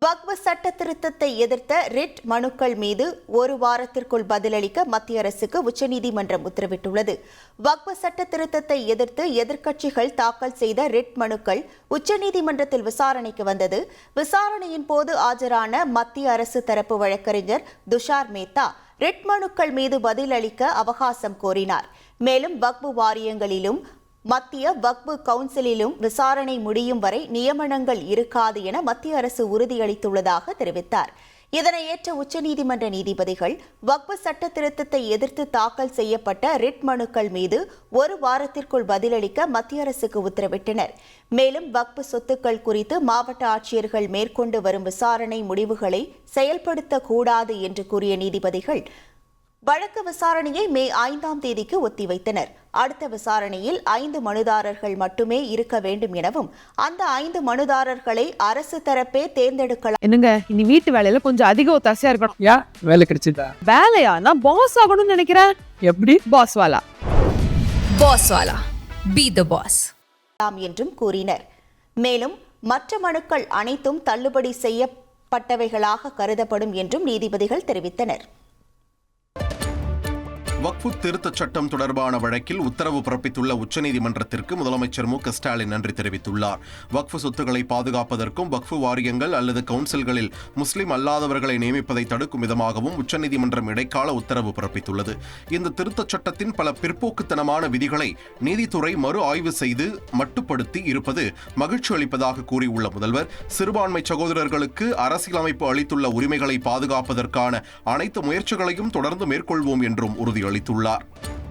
வக்ஃப் சட்ட திருத்தத்தை எதிர்த்த ரிட் மனுக்கள் மீது ஒரு வாரத்திற்குள் பதிலளிக்க மத்திய அரசுக்கு உச்சநீதிமன்றம் உத்தரவிட்டுள்ளது. வக்ஃப் சட்ட திருத்தத்தை எதிர்த்து எதிர்க்கட்சிகள் தாக்கல் செய்த ரிட் மனுக்கள் உச்சநீதிமன்றத்தில் விசாரணைக்கு வந்தது. விசாரணையின் போது ஆஜரான மத்திய அரசு தரப்பு வழக்கறிஞர் துஷார் மேத்தா ரிட் மனுக்கள் மீது பதிலளிக்க அவகாசம் கோரினார். மேலும் வக்ஃப் வாரியங்களிலும் மத்திய வக்ஃப் கவுன்சிலிலும் விசாரணை முடியும் வரை நியமனங்கள் இருக்காது என மத்திய அரசு உறுதியளித்துள்ளதாக தெரிவித்தார். இதனை ஏற்ற உச்சநீதிமன்ற நீதிபதிகள் வக்ஃப் சட்ட திருத்தத்தை எதிர்த்து தாக்கல் செய்யப்பட்ட ரிட் மனுக்கள் மீது ஒரு வாரத்திற்குள் பதிலளிக்க மத்திய அரசுக்கு உத்தரவிட்டனர். மேலும் வக்ஃப் சொத்துக்கள் குறித்து மாவட்ட ஆட்சியர்கள் மேற்கொண்டு வரும் விசாரணை முடிவுகளை செயல்படுத்தக்கூடாது என்று கூறிய நீதிபதிகள் வழக்கு விசாரணையை மே 5ஆம் தேதிக்கு ஒத்திவைத்தனர். அடுத்த விசாரணையில் 5 மனுதாரர்கள் மட்டுமே இருக்க வேண்டும் எனவும் அந்த 5 மனுதாரர்களை அரசு தரப்பே தேர்ந்தெடுக்கலாம். என்னங்க இனி வீட்டு வேலையில கொஞ்சம் அதிக ஒத்தாசையா இருக்கணும். யா வேலை கிடைச்சதா? வேலையா? நான் பாஸ் ஆகணும்னு நினைக்கிறேன். எப்படி? பாஸ் வாலா பி தி பாஸ் என்றும் கூறினர். மேலும் மற்ற மனுக்கள் அனைத்தும் தள்ளுபடி செய்யப்பட்டவைகளாக கருதப்படும் என்றும் நீதிபதிகள் தெரிவித்தனர். வக்ஃப் திருத்தச் சட்டம் தொடர்பான வழக்கில் உத்தரவு பிறப்பித்துள்ள உச்சநீதிமன்றத்திற்கு முதலமைச்சர் மு க ஸ்டாலின் நன்றி தெரிவித்துள்ளார். வக்ஃப் சொத்துக்களை பாதுகாப்பதற்கும் வக்ஃப் வாரியங்கள் அல்லது கவுன்சில்களில் முஸ்லிம் அல்லாதவர்களை நியமிப்பதை தடுக்கும் விதமாகவும் உச்சநீதிமன்றம் இடைக்கால உத்தரவு பிறப்பித்துள்ளது. இந்த திருத்தச் சட்டத்தின் பல பிற்போக்குத்தனமான விதிகளை நீதித்துறை மறு ஆய்வு செய்து மட்டுப்படுத்தி இருப்பது மகிழ்ச்சி அளிப்பதாக கூறியுள்ள முதல்வர், சிறுபான்மை சகோதரர்களுக்கு அரசியலமைப்பு அளித்துள்ள உரிமைகளை பாதுகாப்பதற்கான அனைத்து முயற்சிகளையும் தொடர்ந்து மேற்கொள்வோம் என்றும் உறுதியளித்தார்.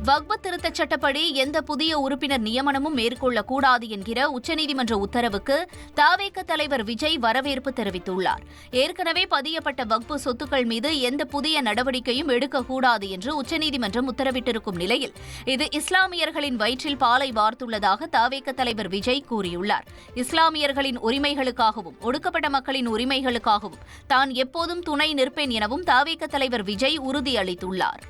வக்ஃப் திருத்தச் சட்டப்படி எந்த புதிய உறுப்பினர் நியமனமும் மேற்கொள்ளக்கூடாது என்கிற உச்சநீதிமன்ற உத்தரவுக்கு தவேக தலைவர் விஜய் வரவேற்பு தெரிவித்துள்ளார். ஏற்கனவே பதியப்பட்ட வக்ஃப் சொத்துக்கள் மீது எந்த புதிய நடவடிக்கையும் எடுக்கக்கூடாது என்று உச்சநீதிமன்றம் உத்தரவிட்டிருக்கும் நிலையில் இது இஸ்லாமியர்களின் வயிற்றில் பாலை வார்த்துள்ளதாக தவேக தலைவர் விஜய் கூறியுள்ளார். இஸ்லாமியர்களின் உரிமைகளுக்காகவும் ஒடுக்கப்பட்ட மக்களின் உரிமைகளுக்காகவும் தான் எப்போதும் துணை நிற்பேன் எனவும் தவேக தலைவர் விஜய் உறுதியளித்துள்ளார்.